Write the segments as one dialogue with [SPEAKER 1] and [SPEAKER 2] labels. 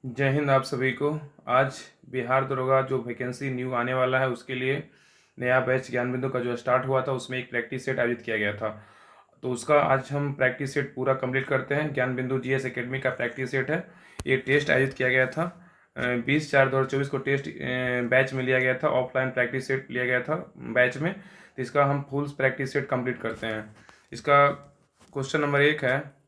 [SPEAKER 1] जय हिंद आप सभी को। आज बिहार दरोगा जो वैकेंसी न्यू आने वाला है उसके लिए नया बैच ज्ञान बिंदु का जो स्टार्ट हुआ था उसमें एक प्रैक्टिस सेट आयोजित किया गया था। तो उसका आज हम प्रैक्टिस सेट पूरा कंप्लीट करते हैं। ज्ञान बिंदु जीएस एकेडमी का प्रैक्टिस सेट है। ये टेस्ट आयोजित किया गया था 20/4/2024 को टेस्ट बैच में लिया गया था। ऑफलाइन प्रैक्टिस सेट लिया गया था बैच में। तो इसका हम फुल प्रैक्टिस सेट कंप्लीट करते हैं। इसका क्वेश्चन नंबर 1 है,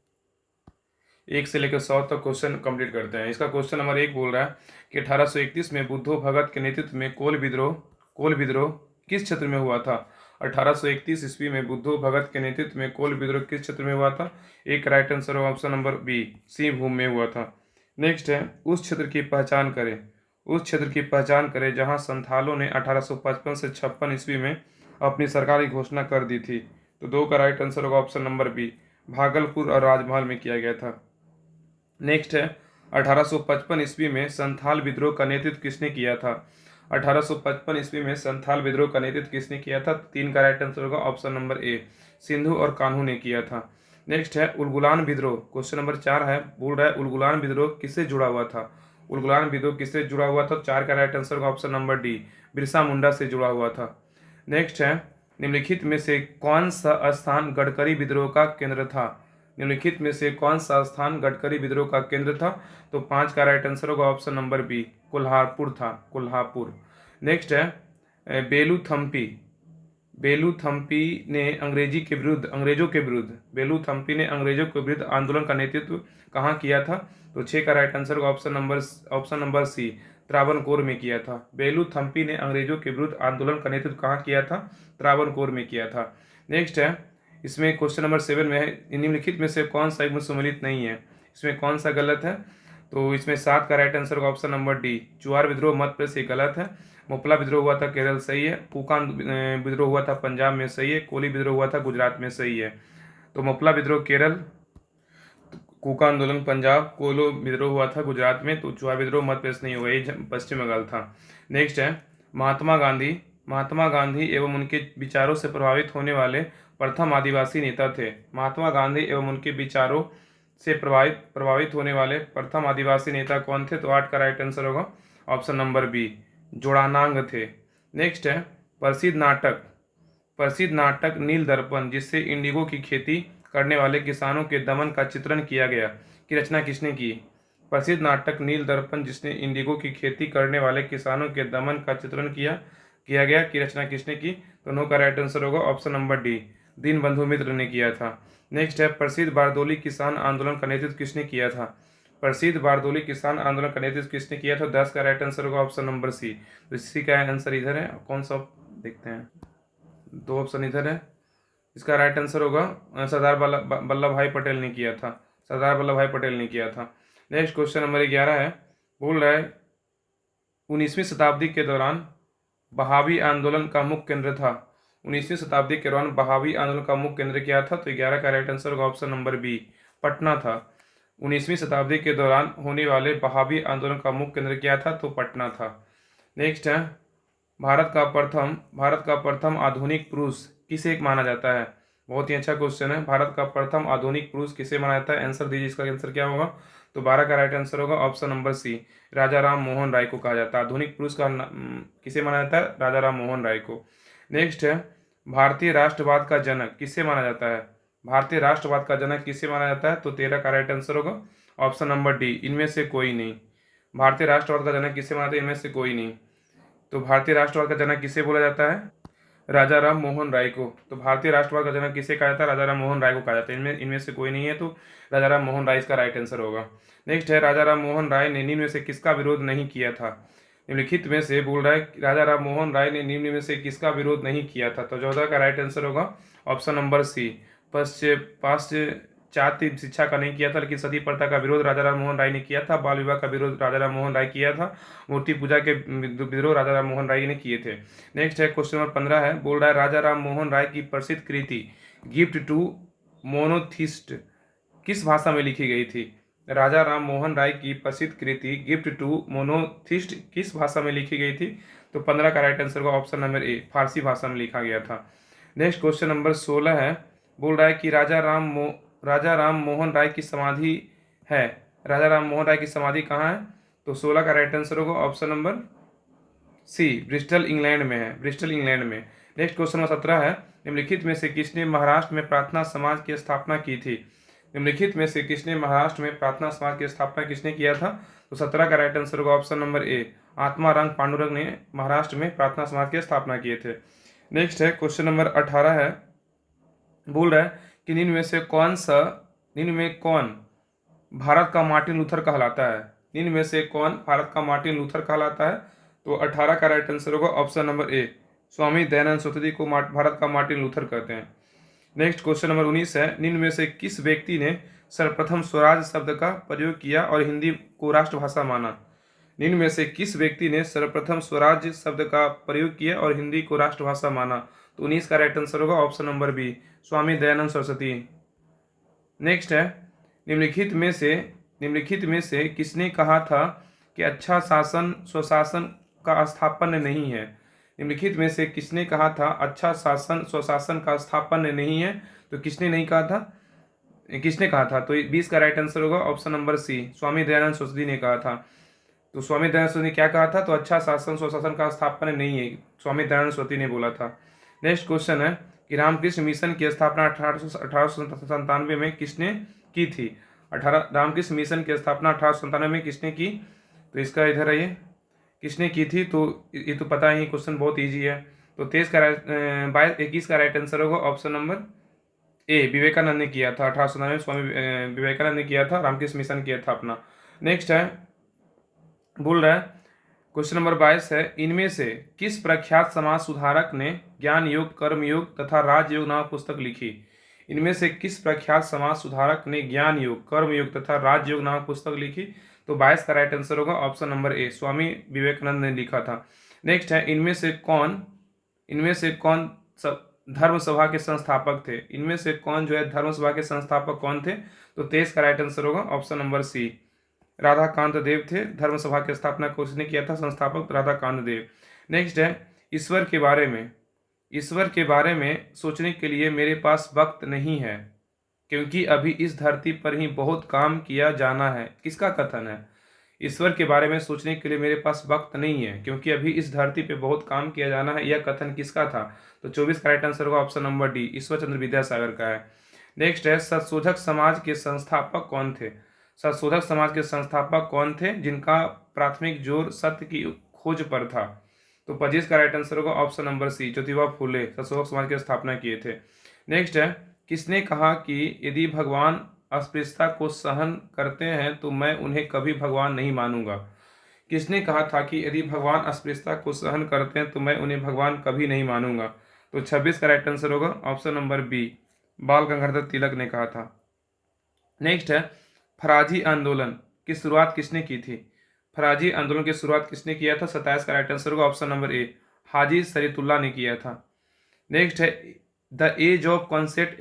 [SPEAKER 1] 1 से लेकर 100 तक क्वेश्चन कंप्लीट करते हैं। इसका क्वेश्चन नंबर 1 बोल रहा है कि 1831 में बुद्धो भगत के नेतृत्व में कोल विद्रोह किस क्षेत्र में हुआ था। 1831 ईस्वी में बुद्धो भगत के नेतृत्व में कोल विद्रोह किस क्षेत्र में हुआ था। एक राइट आंसर होगा ऑप्शन नंबर बी, सिंहभूम में हुआ था। नेक्स्ट है, उस क्षेत्र की पहचान करें। उस क्षेत्र की पहचान करें जहां संथालों ने 1855 से 56 ईस्वी में अपनी सरकार की घोषणा कर दी थी। तो 2 का राइट आंसर होगा ऑप्शन नंबर बी, भागलपुर और राजमहल में किया गया था। नेक्स्ट है, 1855 ईस्वी में संथाल विद्रोह का नेतृत्व किसने किया था। 1855 ईस्वी में संथाल विद्रोह का नेतृत्व किसने किया था। 3 का राइट आंसर होगा ऑप्शन नंबर ए, सिंधु और कान्हू ने किया था। नेक्स्ट है, उलगुलान विद्रोह। क्वेश्चन नंबर 4 है, बोल रहा है उलगुलान विद्रोह किससे जुड़ा हुआ था। उलगुलान विद्रोह किससे जुड़ा हुआ था। 4 का राइट आंसर होगा option number D, Birsa Munda से जुड़ा हुआ था। नेक्स्ट है, निम्नलिखित में से कौन सा स्थान गडकरी विद्रोह का केंद्र था। निम्नलिखित में से कौन सा स्थान गडकरी विद्रोह का केंद्र था। तो 5 का राइट आंसर होगा ऑप्शन नंबर बी, कोल्हारपुर था, कोल्हारपुर। नेक्स्ट है, बेलूथम्पी। बेलूथम्पी ने अंग्रेजों के विरुद्ध आंदोलन का नेतृत्व कहाँ किया था। तो 6 का राइट आंसर होगा ऑप्शन नंबर सी, त्रावणकोर में किया था। बेलूथम्पी ने अंग्रेजों के विरुद्ध आंदोलन का नेतृत्व कहाँ किया था, त्रावणकोर में किया था। नेक्स्ट है, इसमें क्वेश्चन नंबर 7 में है, निम्नलिखित में से कौन सा युग्म सम्मिलित नहीं है। इसमें कौन सा गलत है। तो इसमें 7 का राइट आंसर होगा ऑप्शन नंबर डी, चुआर विद्रोह मध्य प्रदेश, ये गलत है। मोपला विद्रोह हुआ था केरल, सही है। कुकान विद्रोह हुआ था पंजाब में, सही है। कोली विद्रोह हुआ था गुजरात में, सही है। तो मोपला विद्रोह केरल, कुका आंदोलन पंजाब, कोलो विद्रोह हुआ था गुजरात में। तो चुआर विद्रोह मध्य प्रदेश नहीं हुआ, ये पश्चिम बंगाल था। नेक्स्ट है, महात्मा गांधी एवं उनके विचारों से प्रभावित होने वाले प्रथम आदिवासी नेता थे। महात्मा गांधी एवं उनके विचारों से प्रभावित होने वाले प्रथम आदिवासी नेता कौन थे। तो 8 का राइट आंसर होगा ऑप्शन नंबर बी, जोड़ानांग थे। नेक्स्ट है, प्रसिद्ध नाटक नील दर्पण जिससे इंडिगो की खेती करने वाले किसानों के दमन का चित्रण किया गया, की रचना किसने की। प्रसिद्ध नाटक नील दर्पण जिसने इंडिगो की खेती करने वाले किसानों के दमन का चित्रण किया गया की रचना किसने की। तो 9 का राइट आंसर होगा ऑप्शन नंबर डी, दीनबंधु मित्र ने किया था। नेक्स्ट है, प्रसिद्ध बारदोली किसान आंदोलन का नेतृत्व किसने किया था। प्रसिद्ध बारदोली किसान आंदोलन का नेतृत्व किसने किया था। 10 का राइट आंसर होगा ऑप्शन नंबर सी। तो इसी का आंसर इधर है, कौन सा देखते हैं। 2 ऑप्शन इधर है। इसका राइट आंसर होगा सरदार वल्लभ भाई पटेल ने किया था, सरदार वल्लभ भाई पटेल ने किया था। नेक्स्ट क्वेश्चन नंबर 11 है, बोल रहा है 19वीं शताब्दी के दौरान बहावी आंदोलन का मुख्य केंद्र था। 19वीं शताब्दी के दौरान बहावी आंदोलन का मुख्य केंद्र क्या था। तो 11 का राइट आंसर होगा ऑप्शन नंबर बी, पटना था। 19वीं शताब्दी के दौरान होने वाले बहावी आंदोलन का मुख्य केंद्र क्या था। तो पटना था। नेक्स्ट है, भारत का प्रथम आधुनिक पुरुष किसे माना जाता है। बहुत ही अच्छा क्वेश्चन है। भारत का प्रथम आधुनिक पुरुष किसे माना जाता है, आंसर दीजिए। इसका आंसर क्या होगा। तो 12 का राइट आंसर होगा ऑप्शन नंबर सी, राजा राम मोहन राय को कहा जाता है। आधुनिक पुरुष का किसे माना जाता है, राजा राम मोहन राय को। नेक्स्ट है, भारतीय राष्ट्रवाद का जनक किसे माना जाता है। भारतीय राष्ट्रवाद का जनक किसे माना जाता है। तो 13 का राइट आंसर होगा ऑप्शन नंबर डी, इनमें से कोई नहीं। भारतीय राष्ट्रवाद का जनक किसे माना जाता है, इनमें से कोई नहीं। तो भारतीय राष्ट्रवाद का जनक किसे बोला जाता है, राजा राम मोहन राय को। तो भारतीय राष्ट्रवाद का जनक किसे कहा जाता है, राजा राम मोहन राय को कहा जाता है। इनमें से कोई नहीं है, तो राजा राम मोहन राय इसका राइट आंसर होगा। नेक्स्ट है, राजा राम मोहन राय ने निम्न में से किसका विरोध नहीं किया था। निम्नलिखित में से बोल रहा है राजा राम मोहन राय ने निम्न में से किसका विरोध नहीं किया था। तो 14 का राइट आंसर होगा ऑप्शन नंबर सी, पाश्चात्य शिक्षा का नहीं किया था, लेकिन सती प्रथा का विरोध राजा राम मोहन राय ने किया था। बाल विवाह का विरोध राजा राम मोहन राय किया था। मूर्ति पूजा के विरोध राजा राम मोहन राय ने किए थे। नेक्स्ट है, क्वेश्चन नंबर 15 है, बोल रहा है राजा राम मोहन राय की प्रसिद्ध कृति गिफ्ट टू मोनोथिस्ट किस भाषा में लिखी गई थी। राजा राम मोहन राय की प्रसिद्ध कृति गिफ्ट टू मोनोथिस्ट किस भाषा में लिखी गई थी। तो 15 का राइट आंसर होगा ऑप्शन नंबर ए, फारसी भाषा में लिखा गया था। नेक्स्ट क्वेश्चन नंबर 16 है, बोल रहा है कि राजा राम मोहन राय की समाधि है। राजा राम मोहन राय की समाधि कहाँ है। तो 16 का राइट आंसर होगा option number C, Bristol England में है, ब्रिस्टल इंग्लैंड में। नेक्स्ट क्वेश्चन नंबर 17 है, निम्नलिखित में से किसने महाराष्ट्र में प्रार्थना समाज की स्थापना की थी? निम्नलिखित में से किसने महाराष्ट्र में प्रार्थना समाज की स्थापना किसने किया था? तो 17 का राइट आंसर होगा ऑप्शन नंबर ए, आत्माराम पांडुरंग ने महाराष्ट्र में प्रार्थना समाज की स्थापना किए थे। नेक्स्ट है क्वेश्चन नंबर 18 है, बोल रहा है कि निम्न में कौन भारत का मार्टिन लूथर कहलाता है? निम्न में से कौन भारत का मार्टिन लूथर कहलाता है? तो 18 का राइट आंसर होगा ऑप्शन नंबर ए, स्वामी दयानंद सरस्वती को भारत का मार्टिन लूथर कहते हैं। नेक्स्ट क्वेश्चन नंबर 19 है, निम्न में से किस व्यक्ति ने सर्वप्रथम स्वराज शब्द का प्रयोग किया और हिंदी को राष्ट्रभाषा माना? निम्न में से किस व्यक्ति ने सर्वप्रथम स्वराज शब्द का प्रयोग किया और हिंदी को राष्ट्रभाषा माना? तो 19 का राइट आंसर होगा option number B, Swami Dayanand Saraswati. Next है, निम्नलिखित में से किसने कहा था कि अच्छा शासन स्वशासन का स्थापन नहीं है? निम्नलिखित में से किसने कहा था अच्छा शासन स्वशासन का स्थापन नहीं है? तो किसने नहीं कहा था, किसने कहा था? तो 20 का राइट आंसर होगा ऑप्शन नंबर सी, स्वामी दयानंद सरस्वती ने कहा था। तो स्वामी दयानंद सरस्वती ने क्या कहा था? तो अच्छा शासन स्वशासन का स्थापना नहीं है, स्वामी दयानंद सरस्वती ने बोला था। नेक्स्ट क्वेश्चन है कि रामकृष्ण मिशन की स्थापना 1897 में किसने की थी? रामकृष्ण मिशन की स्थापना 1897 में किसने की? तो इसका इधर है, ये किसने की थी? तो ये तो पता ही, क्वेश्चन बहुत इजी है। तो 21 का राइट आंसर होगा ऑप्शन नंबर ए, विवेकानंद ने किया था। 1897 में स्वामी विवेकानंद ने किया था, रामकृष्ण मिशन किया था अपना। नेक्स्ट है, बोल रहा है क्वेश्चन नंबर 22 है, इनमें से किस प्रख्यात समाज सुधारक ने ज्ञान योग, कर्म योग तथा राजयोग नामक पुस्तक लिखी? इनमें से किस प्रख्यात समाज सुधारक ने ज्ञान योग, कर्म योग तथा राजयोग नामक पुस्तक लिखी? तो 22 का राइट आंसर होगा ऑप्शन नंबर ए, स्वामी विवेकानंद ने लिखा था। नेक्स्ट है, इनमें से कौन धर्म सभा के संस्थापक थे? इनमें से कौन जो है धर्म सभा के संस्थापक कौन थे? तो 23 का राइट आंसर होगा ऑप्शन नंबर सी, राधाकांत देव थे। धर्म सभा की स्थापना को उसने किया था, संस्थापक राधाकांत देव। नेक्स्ट है, ईश्वर के बारे में सोचने के लिए मेरे पास वक्त नहीं है, क्योंकि अभी इस धरती पर ही बहुत काम किया जाना है। किसका कथन है? ईश्वर के बारे में सोचने के लिए मेरे पास वक्त नहीं है, क्योंकि अभी इस धरती पे बहुत काम किया जाना है, यह कथन किसका था? तो 24 का राइट आंसर होगा option number D, Ishwar Chandra Vidyasagar का है। नेक्स्ट है, सतशोधक समाज के संस्थापक कौन थे? सतशोधक समाज के संस्थापक कौन थे जिनका प्राथमिक जोर सत्य की खोज पर था? तो 25 का राइट आंसर होगा ऑप्शन नंबर सी, ज्योतिबा फूले सतशोधक समाज की स्थापना किए थे। नेक्स्ट है, किसने कहा कि यदि भगवान अस्पृश्यता को सहन करते हैं तो मैं उन्हें कभी भगवान नहीं मानूंगा? किसने कहा था कि यदि भगवान अस्पृश्यता को सहन करते हैं तो मैं उन्हें भगवान कभी नहीं मानूंगा? तो 26 का राइट आंसर होगा ऑप्शन नंबर बी, बाल गंगाधर तिलक ने कहा था। नेक्स्ट है, फराजी आंदोलन की शुरुआत किसने की थी? फराजी आंदोलन की शुरुआत किसने किया था? 27 का राइट आंसर होगा option number A, Haji Shariatullah ने किया था। नेक्स्ट है, the age of concept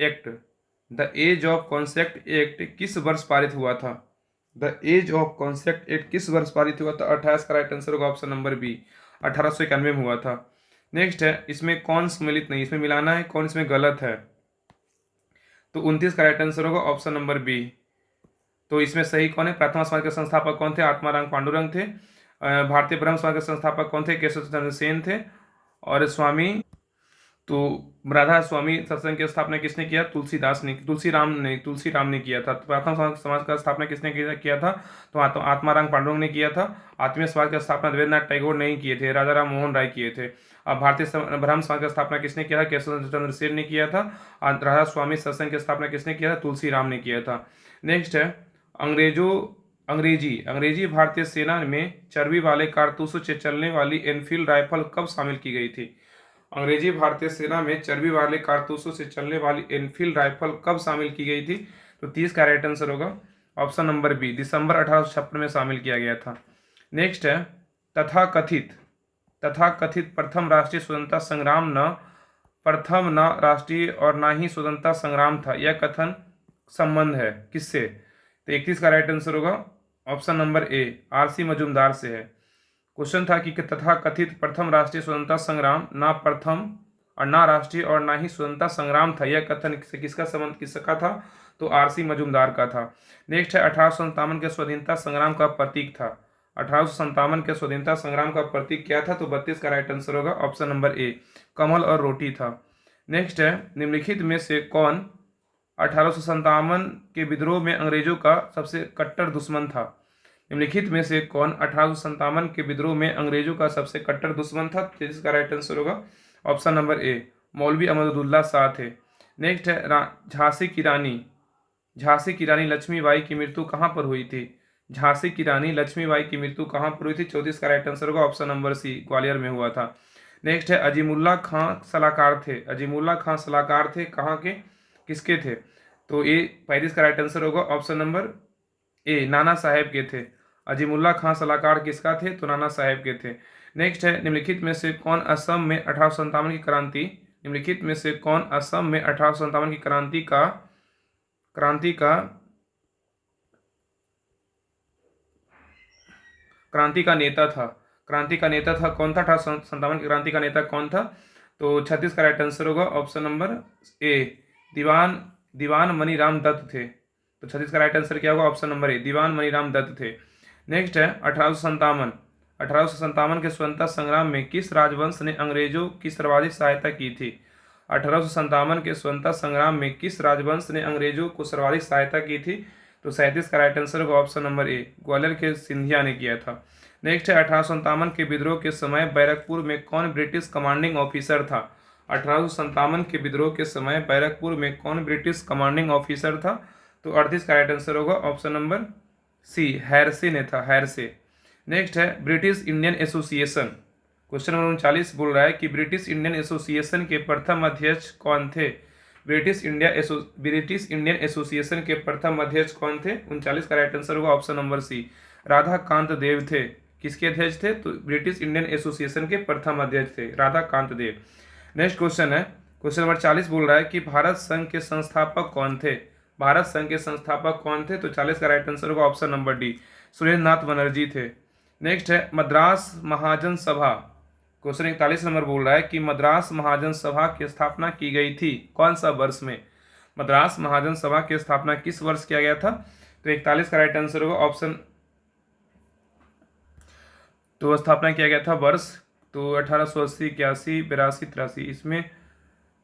[SPEAKER 1] act किस वर्ष पारित हुआ था? The age of concept act किस वर्ष पारित हुआ था? 28 का राइट आंसर होगा ऑप्शन नंबर बी, 1891 में हुआ था। नेक्स्ट है, इसमें कौन सम्मिलित नहीं, इसमें मिलाना है, कौन इसमें गलत है? तो 29 का राइट आंसर होगा ऑप्शन नंबर बी। तो इसमें सही कौन है? प्रार्थना समाज के संस्थापक कौन थे? आत्माराम पांडुरंग थे। भारतीय ब्रह्म समाज के संस्थापक कौन थे? केशव चंद्र सेन थे। और राधा स्वामी सत्संग की स्थापना किसने किया? तुलसीराम ने किया था। तो प्रार्थना समाज का स्थापना किसने किया था? तो आत्माराम पांडुरंग ने किया था। आत्मीय समाज की स्थापना देवेंद्रनाथ टैगोर नहीं किए थे, राजा राम मोहन राय किए थे। अब भारतीय ब्रह्म समाज की स्थापना किसने किया था? केशव चंद्र सेन ने किया था। राधा स्वामी सत्संग की स्थापना किसने किया था? तुलसीराम ने किया था। नेक्स्ट है, अंग्रेजी भारतीय सेना में चर्बी वाले कारतूसों से चलने वाली एनफील्ड राइफल कब शामिल की गई थी? अंग्रेजी भारतीय सेना में चर्बी वाले कारतूसों से चलने वाली एनफील्ड राइफल कब शामिल की गई थी? तो 30 का राइट आंसर होगा ऑप्शन नंबर बी, दिसंबर 1856 में शामिल किया गया था। नेक्स्ट है, तथाकथित प्रथम राष्ट्रीय स्वतंत्रता संग्राम न राष्ट्रीय और ना ही स्वतंत्रता संग्राम था, यह कथन संबंध है किससे? तो 31 का राइट आंसर होगा ऑप्शन नंबर ए, आरसी मजूमदार से है। क्वेश्चन था कि तथा कथित प्रथम राष्ट्रीय स्वतंत्रता संग्राम ना प्रथम और ना राष्ट्रीय और ना ही स्वतंत्रता संग्राम था, यह कथन किसका संबंध किसका था? तो आरसी मजूमदार का था। नेक्स्ट है, 1857 के स्वाधीनता संग्राम का प्रतीक था। 1857 के स्वतंत्रता संग्राम का प्रतीक क्या था? तो 32 का राइट आंसर होगा ऑप्शन नंबर ए, कमल और रोटी था। नेक्स्ट है, निम्नलिखित में से कौन 1857 के विद्रोह में अंग्रेजों का सबसे कट्टर दुश्मन था? निम्नलिखित में से कौन 1857 के विद्रोह में अंग्रेजों का सबसे कट्टर दुश्मन था? जिसका राइट आंसर होगा ऑप्शन नंबर ए, मौलवी अहमदुल्ला शाह थे। नेक्स्ट है, झांसी की रानी लक्ष्मीबाई की मृत्यु कहाँ पर हुई थी? झांसी की रानी लक्ष्मीबाई की मृत्यु कहाँ पर हुई थी? 34 का राइट आंसर होगा ऑप्शन नंबर सी, ग्वालियर में हुआ था। नेक्स्ट है, अजीमुल्ला खां सलाहकार थे। अजीमुल्ला खां सलाहकार थे कहाँ के, किसके थे? तो ये 35 का राइट आंसर होगा ऑप्शन नंबर ए, नाना साहेब के थे। अजीमुल्ला खां सलाहकार किसका थे? तो नाना साहेब के थे। नेक्स्ट है, निम्नलिखित में से कौन असम में 1857 की क्रांति निम्नलिखित में से कौन असम में 1857 की क्रांति का नेता था? कौन था? 1857 की क्रांति का नेता कौन था? तो 36 का राइट आंसर होगा ऑप्शन नंबर ए, दीवान मनीराम दत्त थे। तो 36 का राइट आंसर क्या होगा? ऑप्शन नंबर ए, दीवान मनीराम दत्त थे। नेक्स्ट है, 1857 के स्वतंत्रता संग्राम में किस राजवंश ने अंग्रेजों की सर्वाधिक सहायता की थी? 1857 के स्वतंत्रता संग्राम में किस राजवंश ने अंग्रेजों को सर्वाधिक सहायता की थी? तो 37 का राइट आंसर होगा ऑप्शन नंबर ए, ग्वालियर के सिंधिया ने किया था। नेक्स्ट है, 1857 के विद्रोह के समय बैरकपुर में कौन ब्रिटिश कमांडिंग ऑफिसर था? 1857 के विद्रोह के समय बैरकपुर में कौन ब्रिटिश कमांडिंग ऑफिसर था? तो 38 का राइट आंसर होगा ऑप्शन नंबर सी, हैरसे ने था, हैरसे। नेक्स्ट है, British Indian association. Question number 39 बोल रहा है कि ब्रिटिश इंडियन एसोसिएशन के प्रथम अध्यक्ष कौन थे? ब्रिटिश इंडियन एसोसिएशन के प्रथम अध्यक्ष कौन थे? 39 का राइट आंसर होगा option number C, Radha Kant Dev थे। किसके अध्यक्ष थे? तो ब्रिटिश इंडियन एसोसिएशन के प्रथम अध्यक्ष थे राधा कांत देव। नेक्स्ट क्वेश्चन है, क्वेश्चन नंबर 40 बोल रहा है कि भारत संघ के संस्थापक कौन थे? भारत संघ के संस्थापक कौन थे? तो 40 का राइट आंसर होगा ऑप्शन नंबर डी, सुरेंद्र नाथ बनर्जी थे। नेक्स्ट है, मद्रास महाजन सभा। क्वेश्चन 41 नंबर बोल रहा है कि मद्रास महाजन सभा की स्थापना की गई थी कौन सा वर्ष में? मद्रास महाजन सभा की स्थापना किस वर्ष किया गया था? तो 41 का राइट आंसर होगा ऑप्शन, तो स्थापना किया गया था वर्ष तो 1880, 81, 82, 83। इसमें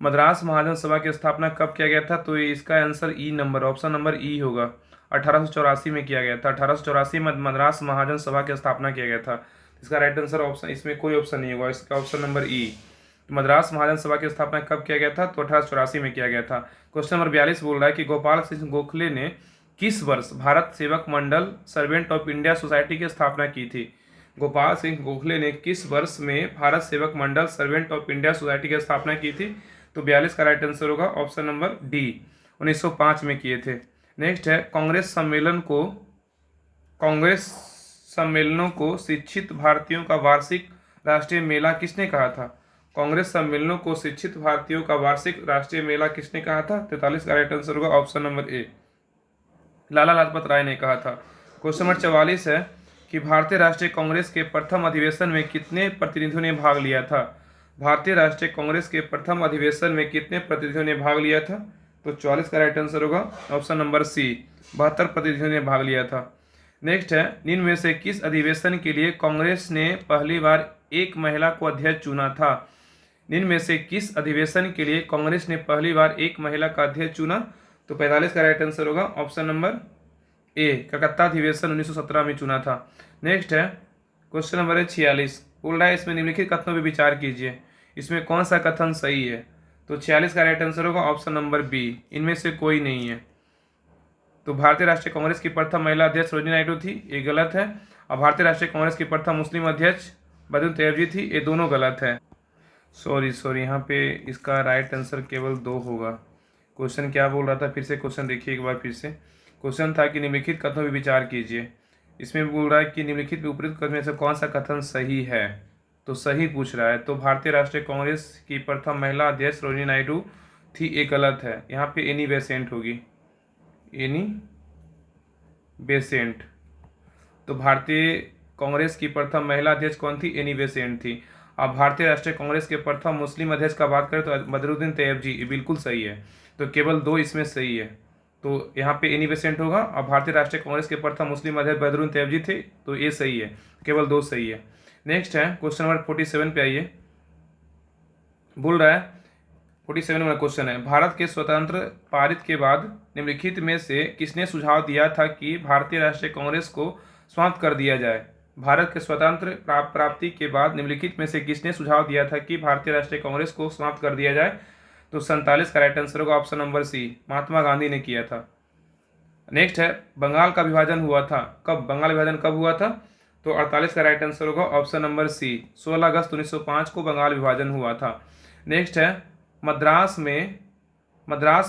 [SPEAKER 1] मद्रास महाजन सभा की स्थापना कब किया गया था? तो इसका आंसर ई नंबर, ऑप्शन नंबर ई होगा, 1884 में किया गया था। 1884 में मद्रास महाजन सभा की स्थापना किया गया था। इसका राइट आंसर ऑप्शन, इसमें कोई ऑप्शन नहीं होगा, इसका ऑप्शन नंबर ई। मद्रास महाजन सभा की स्थापना कब किया गया था? तो 1884 में किया गया था। क्वेश्चन नंबर 42 बोल रहा है कि गोपाल सिंह गोखले ने किस वर्ष भारत सेवक मंडल सर्वेंट ऑफ इंडिया सोसाइटी की स्थापना की थी? गोपाल सिंह गोखले ने किस वर्ष में भारत सेवक मंडल सर्वेंट ऑफ इंडिया सोसाइटी की स्थापना की थी? तो 42 का राइट आंसर होगा ऑप्शन नंबर डी, 1905 में किए थे। नेक्स्ट है, कांग्रेस सम्मेलनों को शिक्षित भारतीयों का वार्षिक राष्ट्रीय मेला किसने कहा था? कांग्रेस सम्मेलनों को शिक्षित भारतीयों का वार्षिक राष्ट्रीय मेला किसने कहा था? 43 का राइट आंसर होगा ऑप्शन नंबर ए, लाला लाजपत राय ने कहा था। क्वेश्चन नंबर 44 है कि भारतीय राष्ट्रीय कांग्रेस के प्रथम अधिवेशन में कितने प्रतिनिधियों ने भाग लिया था? भारतीय राष्ट्रीय कांग्रेस के प्रथम अधिवेशन में कितने प्रतिनिधियों ने भाग लिया था? तो 44 का राइट आंसर होगा ऑप्शन नंबर सी, 72 प्रतिनिधियों ने भाग लिया था। नेक्स्ट है, निम्न में से किस अधिवेशन के लिए कांग्रेस ने पहली बार एक महिला को अध्यक्ष चुना था? निम्न में से किस अधिवेशन के लिए कांग्रेस ने पहली बार एक महिला का अध्यक्ष चुना? तो 45 का राइट आंसर होगा ऑप्शन नंबर ए, कलकत्ता अधिवेशन 1917 में चुना था। नेक्स्ट है, क्वेश्चन नंबर है 46 बोल रहा है इसमें निम्नलिखित कथनों पर विचार कीजिए, इसमें कौन सा कथन सही है? तो 46 का राइट आंसर होगा ऑप्शन नंबर बी, इनमें से कोई नहीं है। तो भारतीय राष्ट्रीय कांग्रेस की प्रथम महिला अध्यक्ष सरोजिनी नायडू थी, ये गलत है। और भारतीय राष्ट्रीय कांग्रेस की प्रथम मुस्लिम अध्यक्ष बद्रुद्दीन तैयबजी थी, ये दोनों गलत है। सॉरी यहाँ पे इसका राइट आंसर केवल 2 होगा। क्वेश्चन क्या बोल रहा था, फिर से क्वेश्चन देखिए एक बार फिर से। क्वेश्चन था कि निम्नलिखित कथनों पर विचार कीजिए, इसमें बोल रहा है कि निम्नलिखित विपरीत कथन में से कौन सा कथन सही है? तो सही पूछ रहा है। तो भारतीय राष्ट्रीय कांग्रेस की प्रथम महिला अध्यक्ष सरोजिनी नायडू थी, ये गलत है। यहाँ पे एनी बेसेंट होगी, एनी बेसेंट। तो भारतीय कांग्रेस की प्रथम महिला अध्यक्ष कौन थी? एनी बेसेंट थी। अब भारतीय राष्ट्रीय कांग्रेस के प्रथम मुस्लिम अध्यक्ष का बात करें तो बदरुद्दीन तैयबजी, ये बिल्कुल सही है। तो केवल 2 इसमें सही है। तो यहाँ पे एनी बेसेंट होगा। और भारतीय राष्ट्रीय कांग्रेस के प्रथम मुस्लिम अध्यक्ष बदरुद्दीन तैयबजी थे, तो ये सही है, केवल 2 सही है। नेक्स्ट है क्वेश्चन नंबर 47 पे आइए। बोल रहा है 47 नंबर क्वेश्चन है, भारत के स्वतंत्र पारित के बाद निम्नलिखित में से किसने सुझाव दिया था कि भारतीय राष्ट्रीय कांग्रेस को समाप्त कर दिया जाए? भारत के स्वतंत्र प्राप्ति के बाद निम्नलिखित में से किसने सुझाव दिया था कि भारतीय राष्ट्रीय कांग्रेस को समाप्त कर दिया जाए? तो 47 का राइट आंसर होगा ऑप्शन नंबर सी, महात्मा गांधी ने किया था। नेक्स्ट है बंगाल का विभाजन हुआ था कब? बंगाल विभाजन कब हुआ था? तो 48 का राइट आंसर होगा ऑप्शन नंबर सी, 16 अगस्त 1905 को बंगाल विभाजन हुआ था। नेक्स्ट है मद्रास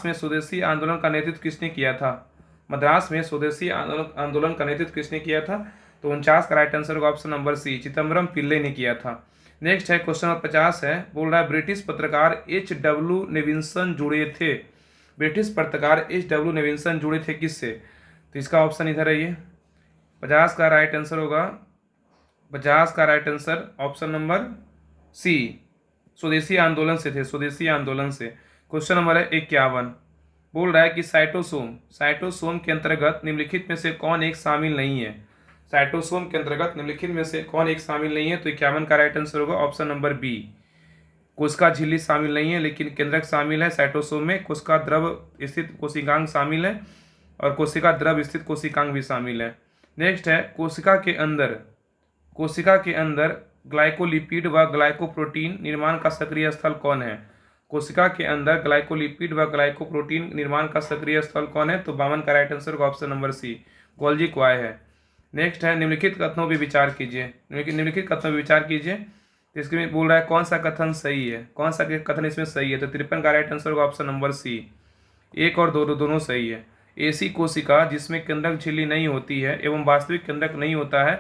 [SPEAKER 1] में स्वदेशी आंदोलन का नेतृत्व किसने किया था? मद्रास में स्वदेशी आंदोलन का नेतृत्व किसने किया था? तो 49 का राइट आंसर होगा ऑप्शन नंबर सी, चिदम्बरम पिल्ले ने किया था। नेक्स्ट है क्वेश्चन नंबर 50 है, बोल रहा है ब्रिटिश पत्रकार H.W. नेविंसन जुड़े थे। ब्रिटिश पत्रकार H.W. नेविंसन जुड़े थे किससे? तो इसका ऑप्शन इधर है, ये 50 का राइट आंसर होगा, 50 का right answer option number C, Swadeshi आंदोलन से थे, स्वदेशी आंदोलन से। क्वेश्चन नंबर है 51, बोल रहा है कि साइटोसोम के अंतर्गत निम्नलिखित में से कौन एक शामिल नहीं है? साइटोसोम के अंतर्गत निम्नलिखित में से कौन एक शामिल नहीं है? तो 51 का राइट आंसर होगा ऑप्शन नंबर बी, कोशिका झिल्ली शामिल नहीं है, लेकिन केंद्रक शामिल है साइटोसोम में। कोशिका द्रव स्थित कोशिकांग शामिल है और कोशिका द्रव स्थित कोशिकांग भी शामिल है। नेक्स्ट है कोशिका के अंदर ग्लाइकोलिपिड व ग्लाइकोप्रोटीन निर्माण का सक्रिय स्थल कौन है? कोशिका के अंदर ग्लाइकोलिपिड व ग्लाइकोप्रोटीन निर्माण का सक्रिय स्थल कौन है? तो 52 का राइट आंसर होगा ऑप्शन नंबर सी, गोल्जी क्वाय है। नेक्स्ट है निम्नलिखित कथनों पर विचार कीजिए, निम्नलिखित कथनों पर विचार कीजिए। तो इसके में बोल रहा है कौन सा कथन सही है, कौन सा कथन इसमें सही है? तो 53 का राइट आंसर होगा ऑप्शन नंबर सी, 1 और 2 दोनों सही है। ऐसी कोशिका जिसमें केंद्रक झिल्ली नहीं होती है एवं वास्तविक केंद्रक नहीं होता है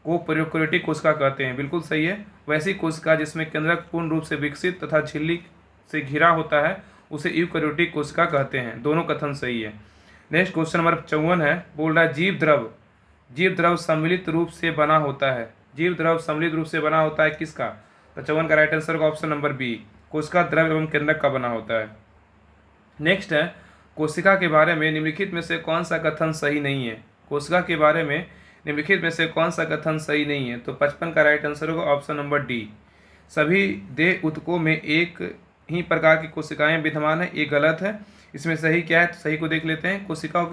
[SPEAKER 1] को प्रोकैरियोटिक कोशिका कहते हैं, बिल्कुल सही है। वैसी कोशिका जिसमें केंद्रक पूर्ण रूप से विकसित तथा झिल्ली से घिरा होता है उसे यूकैरियोटिक कोशिका कहते हैं, दोनों कथन सही है। नेक्स्ट क्वेश्चन नंबर 54 है, बोल रहा है जीव द्रव सम्मिलित रूप से बना होता है। जीव द्रव सम्मिलित रूप से बना होता है किसका? तो 54 का राइट आंसर होगा ऑप्शन नंबर बी, कोशिका द्रव एवं केंद्रक का बना होता है। नेक्स्ट है कोशिका के बारे में निम्नलिखित में से कौन सा कथन सही नहीं है? कोशिका के बारे में निम्नलिखित में से कौन सा कथन सही नहीं है? तो 55 का राइट आंसर होगा ऑप्शन नंबर डी, सभी देह ऊतकों में एक ही प्रकार की कोशिकाएं विद्यमान है, ये गलत है। इसमें सही क्या है? तो सही को देख लेते हैं। कोशिकाओं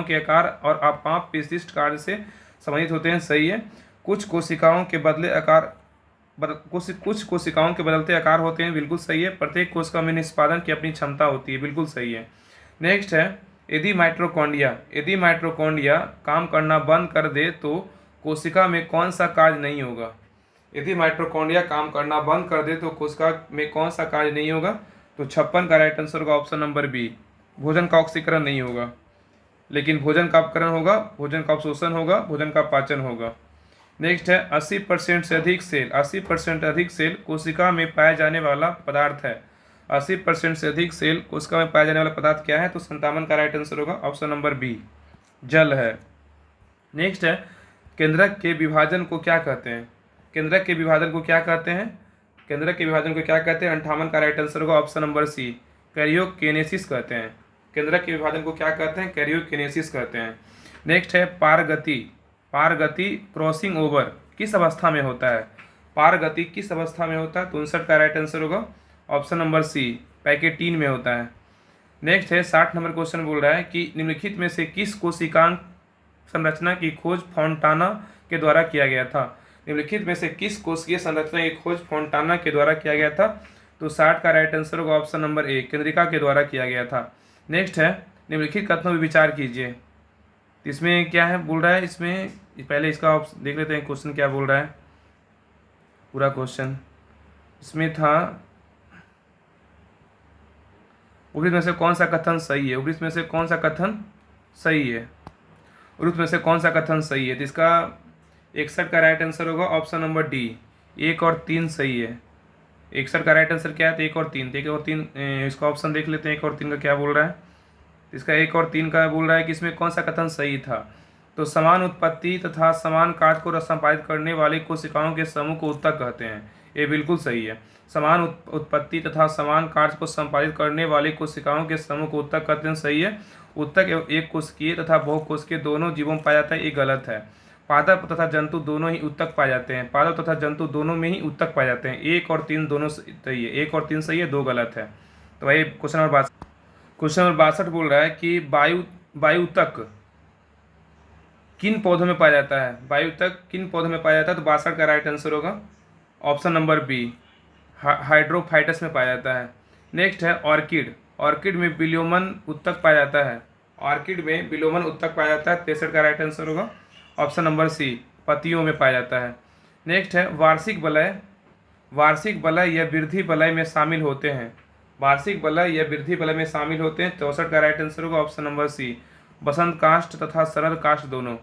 [SPEAKER 1] के आकार और आपाप विशिष्ट कार्य से संबंधित होते हैं, सही है। कुछ कोशिकाओं के बदलते आकार होते हैं, बिल्कुल सही है। प्रत्येक कोशिका में निष्पादन की अपनी क्षमता होती है, बिल्कुल सही है। नेक्स्ट है यदि माइटोकॉन्ड्रिया काम करना बंद कर दे तो कोशिका में कौन सा कार्य नहीं होगा? यदि माइटोकॉन्ड्रिया काम करना बंद कर दे तो कोशिका में कौन सा कार्य नहीं होगा? तो 56 का राइट आंसर होगा ऑप्शन नंबर बी, भोजन का ऑक्सीकरण नहीं होगा, लेकिन भोजन का अपकरण होगा, भोजन का अवशोषण होगा, भोजन का पाचन होगा। नेक्स्ट है 80% से अधिक सेल कोशिका में पाया जाने वाला पदार्थ है। 80% से अधिक सेल कोशिका में पाया जाने वाला पदार्थ क्या है? तो 57 का राइट आंसर होगा ऑप्शन नंबर बी, जल है। नेक्स्ट है केंद्रक के विभाजन को क्या कहते हैं? केंद्रक के विभाजन को क्या कहते हैं? 58 का राइट आंसर होगा ऑप्शन नंबर सी, कैरियोकिनेसिस कहते हैं। केंद्रक के विभाजन को क्या कहते हैं? कैरियोकिनेसिस कहते हैं। नेक्स्ट है पारगति क्रॉसिंग ओवर किस अवस्था में होता है? पारगति किस अवस्था में होता है? तो 59 का राइट आंसर होगा ऑप्शन नंबर सी, पैकेटीन में होता है। नेक्स्ट है 60 नंबर क्वेश्चन बोल रहा है कि निम्नलिखित में से किस कोशिकांग संरचना की खोज फोंटाना के द्वारा किया गया था? निम्नलिखित में से किस कोशिकीय संरचना की खोज फोंटाना के द्वारा किया गया था? तो 60 का राइट आंसर होगा ऑप्शन नंबर ए, केंद्रिका के द्वारा किया गया था। नेक्स्ट है निम्नलिखित कथनों पर विचार कीजिए। इसमें क्या है बोल रहा है? इसमें पहले इसका देख लेते हैं क्वेश्चन क्या बोल रहा है, पूरा क्वेश्चन इसमें था उर्वरित में से कौन सा कथन सही है? उर्वरित में से कौन सा कथन सही है? तो इसका 61 का राइट आंसर होगा ऑप्शन नंबर डी, 1 और 3 सही है। 61 का राइट आंसर क्या है? तो 1 और 3 इसका ऑप्शन देख लेते हैं। 1 और 3 का क्या बोल रहा है? इसका 1 और 3 का बोल रहा है कि इसमें कौन सा कथन सही था? तो समान उत्पत्ति तथा समान कार्य को संपादित करने वाली कोशिकाओं के समूह को ऊतक कहते हैं, ये बिल्कुल सही है। समान उत्पत्ति तथा समान कार्य को संपादित करने वाली कोशिकाओं के समूह को ऊतक कहते हैं, सही है। उत्तक एक कोशिकीय तथा बहुकोशिकीय दोनों जीवों में पाया जाता है, ये गलत है। पादप तथा जंतु दोनों ही उत्तक पाए जाते हैं, पादप तथा जंतु दोनों में ही उत्तक पाए जाते हैं। 1 और 3 दोनों सही है, 1 और 3 सही है, 2 गलत है। तो भाई क्वेश्चन नंबर 62 बोल रहा है कि वायु तक किन पौधों में पाया जाता है, वायु तक किन पौधों में पाया जाता है। तो 62 का राइट आंसर होगा ऑप्शन नंबर बी, हाइड्रोफाइटस में पाया जाता है। नेक्स्ट है ऑर्किड, ऑर्किड में विलोमन उत्तक पाया जाता है, ऑर्किड में विलोमन उत्तक पाया जाता है। 63 का राइट आंसर होगा ऑप्शन नंबर सी, पत्तियों में पाया जाता है। नेक्स्ट है वार्षिक वलय, वार्षिक वलय या वृद्धि वलय में शामिल होते हैं, वार्षिक वलय या वृद्धि वलय में शामिल होते हैं। 64 का राइट आंसर होगा ऑप्शन नंबर सी, बसंत काष्ठ तथा शरद काष्ठ दोनों।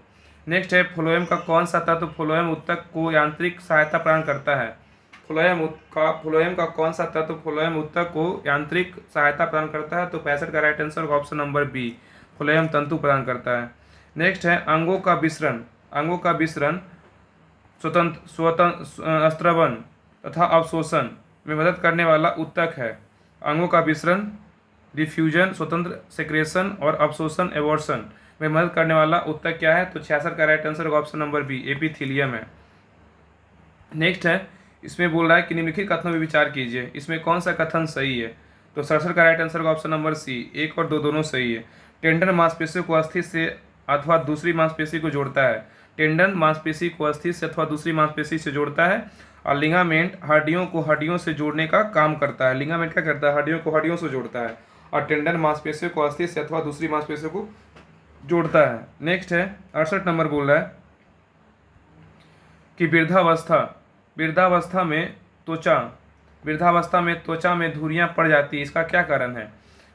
[SPEAKER 1] नेक्स्ट है फ्लोएम का कौन सा तत्व फ्लोएम उत्तक को यांत्रिक सहायता प्रदान करता है, फ्लोएम का कौन सा तत्व फ्लोएम उत्तक को यांत्रिक सहायता प्रदान करता है। तो 65 का राइट आंसर होगा ऑप्शन नंबर बी, फ्लोएम तंतु प्रदान करता है। नेक्स्ट है अंगों का विसरण, अंगों का विसरण स्वतंत्र स्त्रवन तथा अवशोषण में मदद करने वाला उत्तक है। अंगों का विसरण, डिफ्यूजन, स्वतंत्र सेक्रेशन और अवशोषण एवोर्शन में मदद करने वाला उत्तक क्या है। तो 66 का राइट आंसर होगा ऑप्शन नंबर बी, एपिथीलियम है। नेक्स्ट है इसमें बोल रहा है कि निम्नलिखित कथनों में विचार कीजिए, इसमें कौन सा कथन सही है। तो 67 का राइट आंसर होगा ऑप्शन नंबर सी, 1 और 2 दोनों सही है। टेंडन मांसपेशियों को अस्थि से अथवा दूसरी मांसपेशी को जोड़ता है, टेंडन मांसपेशी को अस्थि से अथवा दूसरी मांसपेशी से जोड़ता है। और लिगामेंट हड्डियों को हड्डियों से जोड़ने का काम करता है, लिगामेंट क्या करता है, हड्डियों को हड्डियों से जोड़ता है। और टेंडन मांसपेशियों को अस्थि से अथवा दूसरी मांसपेशियों को जोड़ता है। नेक्स्ट है 68 नंबर बोल रहा है कि वृद्धावस्था में त्वचा में धुरियां पड़ जाती है, इसका क्या कारण है।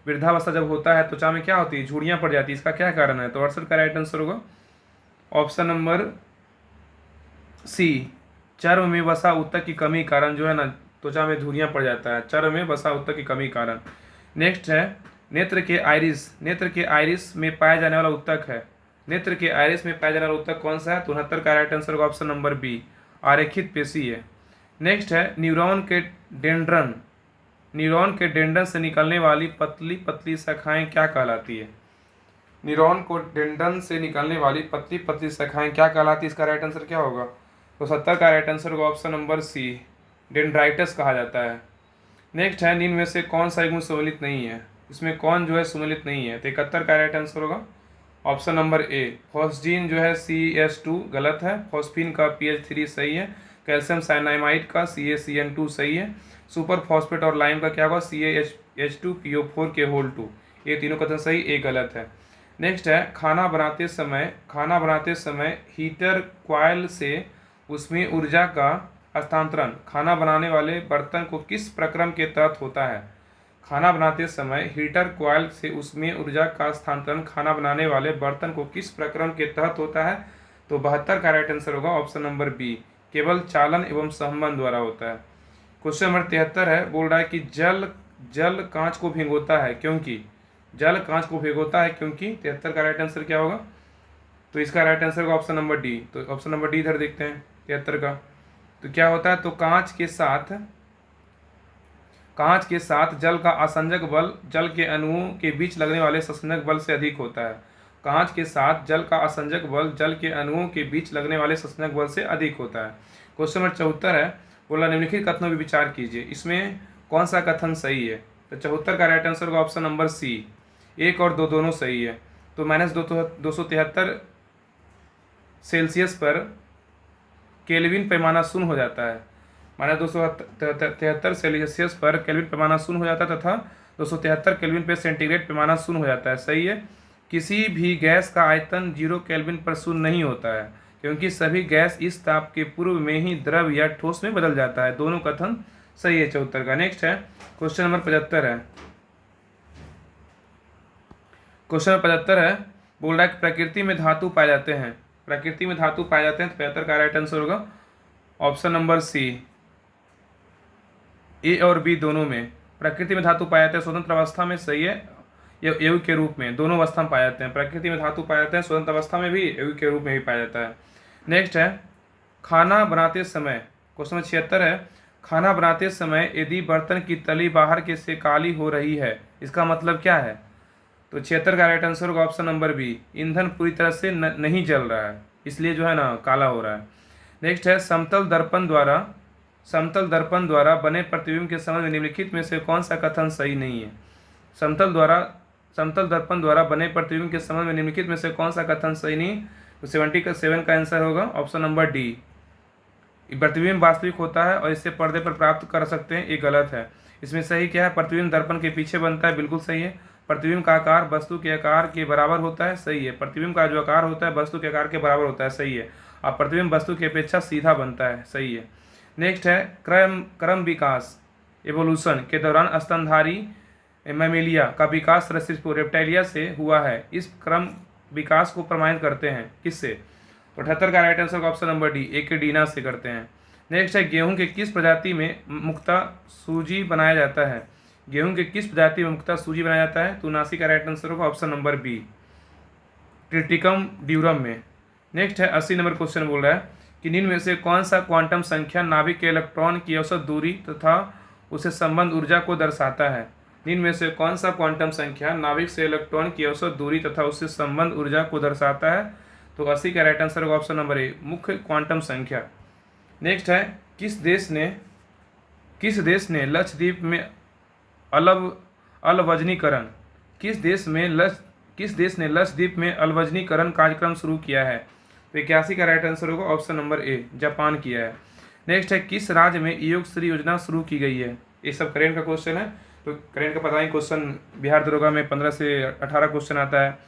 [SPEAKER 1] वृद्धावस्था जब होता है त्वचा में क्या होती है, झुर्रियां पड़ जाती है, इसका क्या कारण है। तो 68 का राइट आंसर होगा ऑप्शन नंबर सी, चर्म में वसा उत्तक की कमी कारण जो है ना त्वचा में धुरियां पड़ जाता है, चर्म में वसा उत्तक की कमी कारण। नेक्स्ट है नेत्र के आइरिस में पाया जाने वाला उत्तक है, नेत्र के आइरिस में पाया जाने वाला उत्तक कौन सा है। 69 का राइट आंसर होगा ऑप्शन नंबर बी, आरेखित पेशी है। नेक्स्ट है न्यूरॉन के डेंड्रन से निकलने वाली पतली पतली शाखाएं क्या कहलाती है। न्यूरॉन को डेंड्रन से निकलने वाली पतली पतली शाखाएं क्या कहलाती है, इसका राइट आंसर क्या होगा। तो 70 का राइट आंसर होगा ऑप्शन नंबर सी, डेंड्राइटिस कहा जाता है। नेक्स्ट है निम्न में से कौन सा गुण सम्मिलित नहीं है, इसमें कौन जो है सम्मिलित नहीं है। तो 71 का राइट आंसर होगा ऑप्शन नंबर ए, फॉस्जीन जो है CH2 गलत है, फॉस्फीन का PH3 सही है, कैल्शियम साइनामाइड का CaCN2 सही है, सुपर फॉस्फेट और लाइम का क्या होगा CaH2PO4 के होल 2, ये तीनों कथन सही, एक गलत है। नेक्स्ट है खाना बनाते समय हीटर कॉइल से उसमें ऊर्जा का हस्तांतरण खाना बनाने वाले बर्तन को किस प्रक्रम के तहत होता है। खाना बनाते समय हीटर कॉइल से उसमें ऊर्जा का हस्तांतरण खाना बनाने वाले बर्तन को किस प्रक्रम के तहत होता है। तो 72 का राइट आंसर होगा ऑप्शन नंबर बी, केवल चालन एवं सहमन द्वारा होता है। क्वेश्चन नंबर 73 है, बोल रहा है कि जल कांच को भिगोता है क्योंकि, जल कांच को भिगोता है क्योंकि। 73 का राइट आंसर क्या होगा। तो इसका राइट आंसर होगा ऑप्शन नंबर डी। तो ऑप्शन नंबर डी इधर देखते हैं 73 का। तो क्या होता है, तो कांच के साथ जल का आसंजक बल जल के अणुओं के बीच लगने वाले संसंजक बल से अधिक होता है। कांच के साथ जल का आसंजक बल जल के अणुओं के बीच लगने वाले संसंजक बल से अधिक होता है। क्वेश्चन नंबर 74 है, बोला निम्नलिखित कथनों पर विचार कीजिए, इसमें कौन सा कथन सही है। तो 74 का राइट आंसर होगा ऑप्शन नंबर सी, 1 और 2 दोनों सही है। तो -273 सेल्सियस पर केल्विन पैमाना शून्य हो जाता है, -273 सेल्सियस पर केल्विन पैमाना शून्य हो जाता है तथा 273 केल्विन पर सेंटीग्रेड पैमाना शून्य हो जाता है। सही है। किसी भी गैस का आयतन 0 केल्विन पर शून्य नहीं होता है क्योंकि सभी गैस इस ताप के पूर्व में ही द्रव या ठोस में बदल जाता है। दोनों कथन सही है 74 का। नेक्स्ट है क्वेश्चन नंबर 75 है, क्वेश्चन नंबर 75 है, बोल रहा है कि प्रकृति में धातु पाए जाते हैं, प्रकृति में धातु पाए जाते हैं। तो 75 का राइट आंसर होगा ऑप्शन नंबर सी, ए और बी दोनों में। प्रकृति में धातु पाए जाते हैं स्वतंत्र अवस्था में, सही है, यौगिक के रूप में, दोनों अवस्था में पाए जाते हैं। प्रकृति में धातु पाए जाते हैं स्वतंत्र अवस्था में भी, यौगिक के रूप में भी पाया जाता है। नेक्स्ट है खाना बनाते समय, क्वेश्चन नंबर 76 है, खाना बनाते समय यदि बर्तन की तली बाहर के से काली हो रही है इसका मतलब क्या है। तो 76 का राइट आंसर होगा ऑप्शन नंबर बी, ईंधन पूरी तरह से नहीं जल रहा है, इसलिए जो है ना काला हो रहा है। नेक्स्ट है समतल दर्पण द्वारा बने प्रतिबिंब के संबंध में निम्नलिखित में से कौन सा कथन सही नहीं है। समतल दर्पण द्वारा बने प्रतिबिंब के संबंध में निम्नलिखित में से कौन सा कथन सही नहीं। तो 77 का आंसर होगा ऑप्शन नंबर डी, प्रतिबिंब वास्तविक होता है और इसे पर्दे पर प्राप्त कर सकते हैं, ये गलत है। इसमें सही क्या है, प्रतिबिंब दर्पण के पीछे बनता है, बिल्कुल सही है। प्रतिबिंब का आकार वस्तु के आकार के बराबर होता है, सही है। प्रतिबिंब का जो आकार होता है वस्तु के आकार के बराबर होता है, सही है। और प्रतिबिंब वस्तु की अपेक्षा सीधा बनता है, सही है। नेक्स्ट है क्रम विकास एवोल्यूशन के दौरान स्तनधारी मैमेलिया का विकास सरीसृप रेप्टाइलिया से हुआ है। इस क्रम विकास को प्रमाणित करते हैं किससे। 78 का right answer option number D, एकेडीना से करते हैं। नेक्स्ट है गेहूं के किस प्रजाति में मुक्ता सूजी बनाया जाता है। गेहूं के किस प्रजाति में मुक्ता सूजी बनाया जाता है। तो 79 का राइट आंसर होगा option number B, triticum durum में। नेक्स्ट है 80 नंबर क्वेश्चन बोल रहा है कि निम्न में से कौन सा क्वांटम संख्या नाभिक के इलेक्ट्रॉन की औसत दूरी तथा उसे संबंध ऊर्जा को दर्शाता है। निम्न में से कौन सा क्वांटम संख्या नाभिक से इलेक्ट्रॉन की औसत दूरी तथा उससे संबंध ऊर्जा को दर्शाता है। तो 80 का राइट आंसर होगा ऑप्शन नंबर ए, मुख्य क्वांटम संख्या। नेक्स्ट है किस देश ने लक्षद्वीप में अलवजनीकरण अलवजनीकरण कार्यक्रम शुरू किया है। तो 81 का राइट आंसर होगा ऑप्शन नंबर ए, जापान किया है। नेक्स्ट है किस राज्य में योग श्री योजना शुरू की गई है। ये सब करेंट का क्वेश्चन है, तो करेंट का पता नहीं क्वेश्चन बिहार दरोगा में 15 से 18 क्वेश्चन आता है।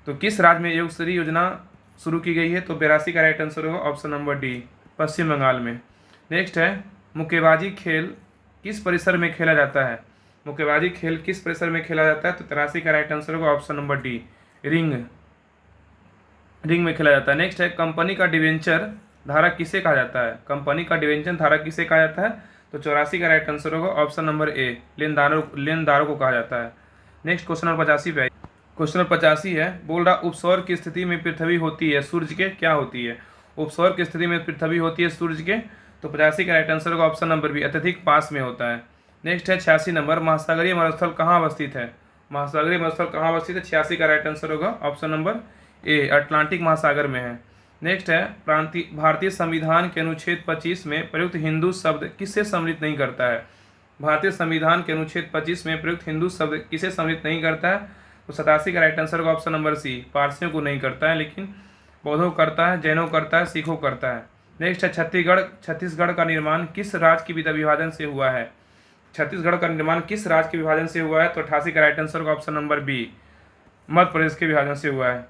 [SPEAKER 1] तो किस राज्य में योग श्री योजना शुरू की गई है। तो 82 का राइट आंसर होगा ऑप्शन नंबर डी, पश्चिम बंगाल में। नेक्स्ट है मुक्केबाजी खेल किस परिसर में खेला जाता है। मुक्केबाजी खेल किस परिसर में खेला जाता है। तो 83 का राइट आंसर होगा ऑप्शन नंबर डी, रिंग में खेला जाता है। नेक्स्ट है कंपनी का डिवेंचर धारक किसे कहा जाता है। कंपनी का डिवेंचर धारक किसे कहा जाता है। तो 84 का राइट आंसर होगा ऑप्शन नंबर ए, लेनदारों को कहा जाता है। नेक्स्ट क्वेश्चन नंबर 85 पे क्वेश्चन नंबर 85 है, बोल रहा उपसौर की स्थिति में पृथ्वी होती है सूर्य के, क्या होती है। उपसौर की स्थिति में पृथ्वी होती है सूर्य के। तो 85 का राइट आंसर होगा ऑप्शन नंबर बी, अत्यधिक पास में होता है। नेक्स्ट है 86 नंबर, महासागरीय मरुस्थल कहाँ अवस्थित है। महासागरीय मरुस्थल कहाँ अवस्थित है। 86 का राइट आंसर होगा ऑप्शन नंबर ए, अटलांटिक महासागर में है। नेक्स्ट है भारतीय संविधान के अनुच्छेद 25 में प्रयुक्त हिंदू शब्द किससे सम्मिलित नहीं करता है। भारतीय संविधान के अनुच्छेद 25 में प्रयुक्त हिंदू शब्द किसे सम्मिलित नहीं करता है। तो 87 का राइट आंसर होगा ऑप्शन नंबर सी, पारसियों को नहीं करता है, लेकिन बौद्धों को करता है, जैनों को करता है, सिखों को करता है। नेक्स्ट है छत्तीसगढ़ का निर्माण किस राज्य के विभाजन से हुआ है। छत्तीसगढ़ का निर्माण किस राज्य के विभाजन से हुआ है। तो 88 का राइट आंसर होगा option number B, Madhya Pradesh के विभाजन से हुआ है।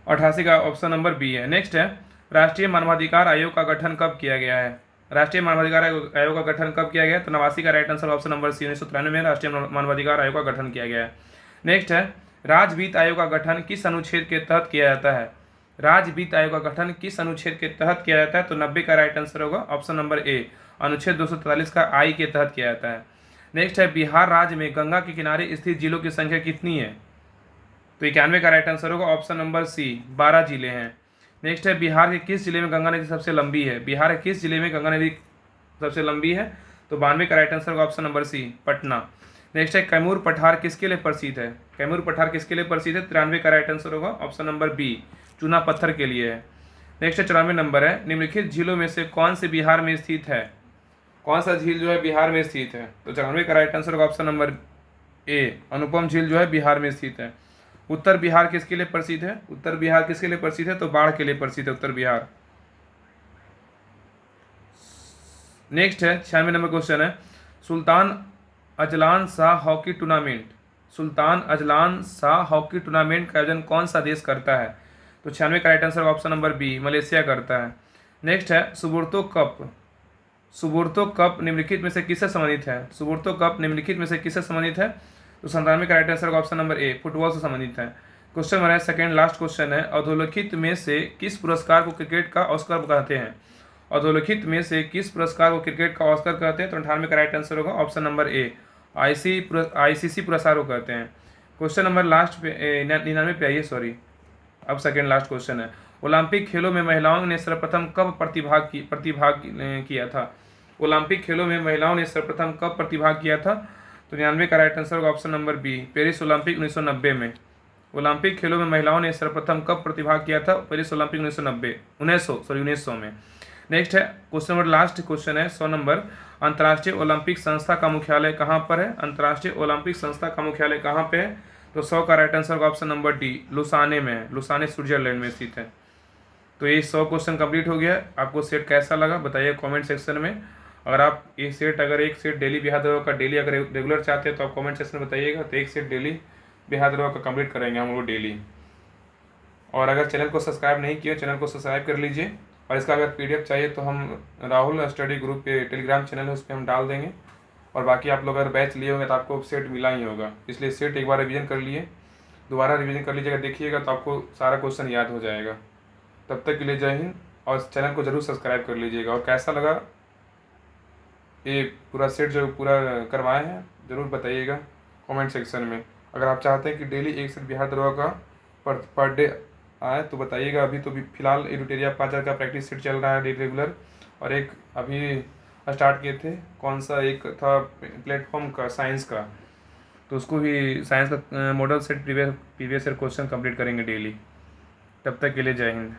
[SPEAKER 1] 88 का ऑप्शन नंबर बी है। नेक्स्ट है राष्ट्रीय मानवाधिकार आयोग का गठन कब किया गया है। राष्ट्रीय मानवाधिकार आयोग का गठन कब किया गया है। तो 89 का right answer option number C, 1993 में राष्ट्रीय मानवाधिकार आयोग का गठन किया गया है। नेक्स्ट है राज्य वित्त आयोग का गठन किस अनुच्छेद के तहत किया जाता है। राज्य वित्त आयोग का गठन किस अनुच्छेद के तहत किया जाता है। तो 90 का राइट आंसर होगा ऑप्शन नंबर ए, अनुच्छेद 243 का आई के तहत किया जाता है। नेक्स्ट है बिहार राज्य में गंगा के किनारे स्थित जिलों की संख्या कितनी है। तो 91 का राइट आंसर होगा ऑप्शन नंबर सी, 12 जिले हैं। नेक्स्ट है बिहार के किस जिले में गंगा नदी सबसे लंबी है। बिहार के किस जिले में गंगा नदी सबसे लंबी है। तो 92 का राइट आंसर होगा option number C, Patna. Next है कैमूर पठार किसके लिए प्रसिद्ध है। कैमूर पठार किसके लिए प्रसिद्ध है। 93 का राइट आंसर होगा ऑप्शन नंबर बी, चूना पत्थर के लिए है। नेक्स्ट है 94 नंबर है, निम्नलिखित झीलों में से कौन से बिहार में स्थित है। कौन सा झील जो है बिहार में स्थित है। तो 94 का राइट आंसर होगा ऑप्शन नंबर ए, अनुपम झील जो है बिहार में स्थित है। उत्तर बिहार किसके लिए प्रसिद्ध है। उत्तर बिहार किसके लिए प्रसिद्ध है। तो बाढ़ के लिए प्रसिद्ध है उत्तर बिहार। नेक्स्ट है 96 नंबर क्वेश्चन है, Sultan Azlan Shah hockey tournament का आयोजन कौन सा देश करता है। तो 96 का right answer option number B, Malaysia करता है। नेक्स्ट है सुबोर्तो कप निम्नलिखित में से किससे संबंधित है। सुबोर्तो कप निम्नलिखित में से किससे संबंधित है। तो 97 का राइट आंसर ऑप्शन नंबर ए, फुटबॉल से संबंधित है। Question number second last question है, अधोलिखित में से किस पुरस्कार को क्रिकेट का ऑस्कर कहते हैं। अधोलिखित में से किस पुरस्कार को क्रिकेट का ऑस्कर कहते हैं। तो 98 का राइट आंसर होगा ऑप्शन नंबर ए, आईसीसी पुरस्कार को कहते हैं। क्वेश्चन नंबर लास्ट पे 99 पे आइए, सॉरी अब सेकंड लास्ट क्वेश्चन है, ओलंपिक खेलों में महिलाओं ने सर्वप्रथम कब प्रतिभाग किया था। ओलंपिक खेलों में महिलाओं ने सर्वप्रथम कब प्रतिभाग किया था। तो 99 का राइट आंसर होगा option number B, Paris Olympic 1990 में। ओलंपिक खेलों में महिलाओं ने सर्वप्रथम कब प्रतिभाग किया था? पेरिस ओलंपिक 1900 में। नेक्स्ट है क्वेश्चन नंबर, लास्ट क्वेश्चन है 100 नंबर। अंतर्राष्ट्रीय ओलंपिक संस्था का मुख्यालय कहाँ पर है? अंतर्राष्ट्रीय ओलंपिक संस्था का मुख्यालय कहाँ पे है? तो 100 का राइट आंसर होगा ऑप्शन नंबर डी, लुसाने में है। लुसाने स्विट्जरलैंड में स्थित है। तो ये 100 क्वेश्चन कंप्लीट हो गया। आपको सेट कैसा लगा बताइए कमेंट सेक्शन में। अगर आप ये सेट, अगर एक सेट डेली बिहार दरोगा का डेली अगर रेगुलर चाहते हैं तो आप कमेंट सेक्शन में बताइएगा, तो एक सेट डेली बिहार दरोगा का कंप्लीट करेंगे हम लोग डेली। और अगर चैनल को सब्सक्राइब नहीं किया, चैनल को सब्सक्राइब कर लीजिए। और इसका अगर PDF चाहिए तो हम राहुल स्टडी ग्रुप पे टेलीग्राम चैनल है, उस पर हम डाल देंगे। और बाकी आप लोग अगर बैच लिए होंगे तो आपको सेट मिला ही होगा, इसलिए सेट एक बार रिवीजन कर लिए, दोबारा रिवीजन कर लीजिएगा, देखिएगा तो आपको सारा क्वेश्चन याद हो जाएगा। तब तक के लिए जय हिंद, और चैनल को ज़रूर सब्सक्राइब कर लीजिएगा। और कैसा लगा ये पूरा सेट जो पूरा करवाए हैं ज़रूर बताइएगा कमेंट सेक्शन में। अगर आप चाहते हैं कि डेली एक सेट बिहार दरोगा का पर डे आए तो बताइएगा। अभी तो फिलहाल एडुटेरिया 5000 का प्रैक्टिस सेट चल रहा है रेगुलर, और एक अभी स्टार्ट किए थे, कौन सा एक था प्लेटफॉर्म का, साइंस का, तो उसको भी साइंस का model set previous year question complete करेंगे डेली। तब तक के लिए जय हिंद।